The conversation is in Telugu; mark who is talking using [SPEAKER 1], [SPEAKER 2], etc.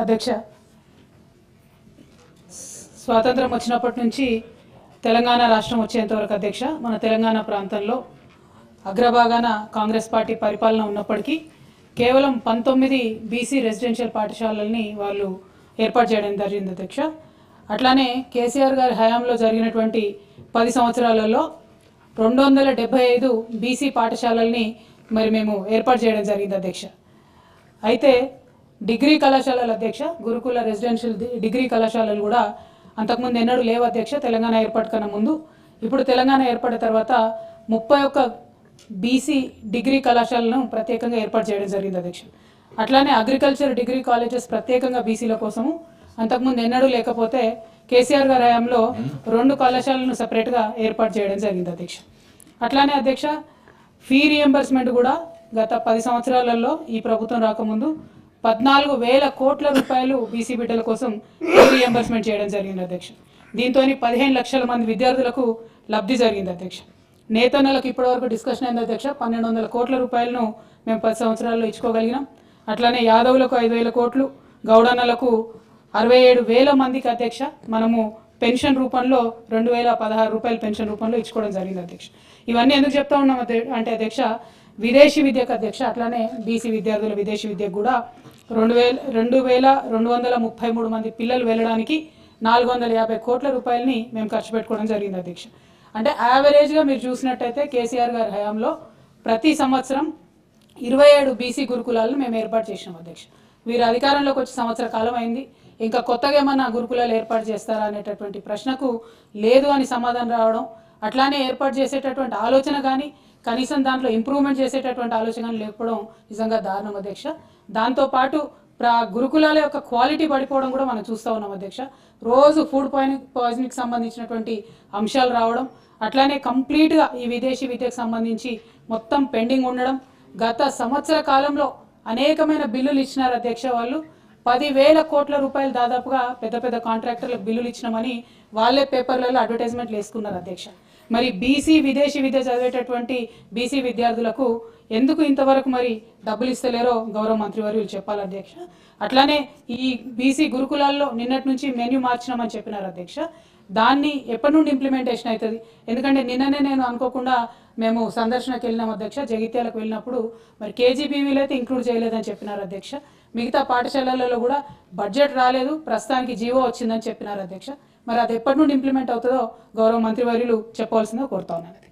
[SPEAKER 1] అధ్యక్ష, స్వాతంత్రం వచ్చినప్పటి నుంచి తెలంగాణ రాష్ట్రం వచ్చేంతవరకు అధ్యక్ష మన తెలంగాణ ప్రాంతంలో అగ్రభాగాన కాంగ్రెస్ పార్టీ పరిపాలన ఉన్నప్పటికీ కేవలం 19 బీసీ రెసిడెన్షియల్ పాఠశాలల్ని వాళ్ళు ఏర్పాటు చేయడం జరిగింది అధ్యక్ష. అట్లానే కేసీఆర్ గారి హయాంలో జరిగినటువంటి 10 సంవత్సరాలలో 275 బీసీ పాఠశాలల్ని మరి మేము ఏర్పాటు చేయడం జరిగింది అధ్యక్ష. అయితే డిగ్రీ కళాశాలల అధ్యక్ష గురుకుల రెసిడెన్షియల్ డిగ్రీ కళాశాలలు కూడా అంతకుముందు ఎన్నడూ లేవు అధ్యక్ష తెలంగాణ ఏర్పాటు కన్నా ముందు. ఇప్పుడు తెలంగాణ ఏర్పడిన తర్వాత 31 బీసీ డిగ్రీ కళాశాలను ప్రత్యేకంగా ఏర్పాటు చేయడం జరిగింది అధ్యక్ష. అట్లానే అగ్రికల్చర్ డిగ్రీ కాలేజెస్ ప్రత్యేకంగా బీసీల కోసము అంతకుముందు ఎన్నడూ లేకపోతే కేసీఆర్ గారి హయాంలో 2 కళాశాలను సపరేట్గా ఏర్పాటు చేయడం జరిగింది అధ్యక్ష. అట్లానే అధ్యక్ష ఫీ రియంబర్స్మెంట్ కూడా గత 10 సంవత్సరాలలో ఈ ప్రభుత్వం రాకముందు 14,000 కోట్ల రూపాయలు బీసీ బిడ్డల కోసం ఫీ రియంబర్స్మెంట్ చేయడం జరిగింది అధ్యక్ష. దీంతో 15 లక్షల మంది విద్యార్థులకు లబ్ధి జరిగింది అధ్యక్ష. నేతన్నలకు ఇప్పటివరకు డిస్కషన్ అయింది అధ్యక్ష. 1,200 కోట్ల రూపాయలను మేము 10 సంవత్సరాల్లో ఇచ్చుకోగలిగినాం. అట్లానే యాదవులకు 5,000 కోట్లు, గౌడన్నలకు 67,000 మందికి అధ్యక్ష మనము పెన్షన్ రూపంలో 2,016 రూపాయలు పెన్షన్ రూపంలో ఇచ్చుకోవడం జరిగింది అధ్యక్ష. ఇవన్నీ ఎందుకు చెప్తా ఉన్నాం అంటే అధ్యక్ష విదేశీ విద్యకు అధ్యక్ష అట్లానే బీసీ విద్యార్థుల విదేశీ విద్యకు కూడా 2,233 మంది పిల్లలు వెళ్ళడానికి 450 కోట్ల రూపాయలని మేము ఖర్చు పెట్టుకోవడం జరిగింది అధ్యక్ష. అంటే యావరేజ్గా మీరు చూసినట్టయితే కేసీఆర్ గారి హయాంలో ప్రతి సంవత్సరం 27 బీసీ గురుకులాలను మేము ఏర్పాటు చేసినాం అధ్యక్ష. వీరు అధికారంలోకి వచ్చి సంవత్సర కాలం అయింది. ఇంకా కొత్తగా ఏమన్నా గురుకులాలు ఏర్పాటు చేస్తారా అనేటటువంటి ప్రశ్నకు లేదు అని సమాధానం రావడం, అట్లానే ఏర్పాటు చేసేటటువంటి ఆలోచన కానీ కనీసం దాంట్లో ఇంప్రూవ్మెంట్ చేసేటటువంటి ఆలోచన కానీ లేకపోవడం నిజంగా దారుణం అధ్యక్ష. దాంతోపాటు గురుకులాల యొక్క క్వాలిటీ పడిపోవడం కూడా మనం చూస్తూ ఉన్నాం అధ్యక్ష. రోజు ఫుడ్ పాయిజనింగ్కి సంబంధించినటువంటి అంశాలు రావడం, అట్లానే కంప్లీట్గా ఈ విదేశీ విద్యకు సంబంధించి మొత్తం పెండింగ్ ఉండడం. గత సంవత్సర కాలంలో అనేకమైన బిల్లులు ఇచ్చినారు అధ్యక్ష. వాళ్ళు 10,000 కోట్ల రూపాయలు దాదాపుగా పెద్ద పెద్ద కాంట్రాక్టర్లకు బిల్లులు ఇచ్చినామని వాళ్ళే పేపర్లలో అడ్వర్టైజ్మెంట్లు వేసుకున్నారు అధ్యక్ష. మరి బీసీ విదేశీ విద్య చదివేటటువంటి బీసీ విద్యార్థులకు ఎందుకు ఇంతవరకు మరి డబ్బులు ఇస్తలేరో గౌరవ మంత్రివర్యులు చెప్పాలి అధ్యక్ష. అట్లానే ఈ బీసీ గురుకులాల్లో నిన్నటి నుంచి మెన్యూ మార్చినామని చెప్పినారు అధ్యక్ష. దాన్ని ఎప్పటి నుండి ఇంప్లిమెంటేషన్ అవుతుంది? ఎందుకంటే నిన్ననే నేను అనుకోకుండా మేము సందర్శనకు వెళ్ళినాం అధ్యక్ష. జగిత్యాలకు వెళ్ళినప్పుడు మరి కేజీబీవీలు అయితే ఇంక్లూడ్ చేయలేదని చెప్పినారు అధ్యక్ష. మిగతా పాఠశాలలలో కూడా బడ్జెట్ రాలేదు, ప్రస్తుతానికి జీవో వచ్చిందని చెప్పినారు అధ్యక్ష. మరి అది ఎప్పటి నుండి ఇంప్లిమెంట్ అవుతుందో గౌరవ మంత్రివర్యులు చెప్పవలసిందో కోరుతా ఉన్నాను.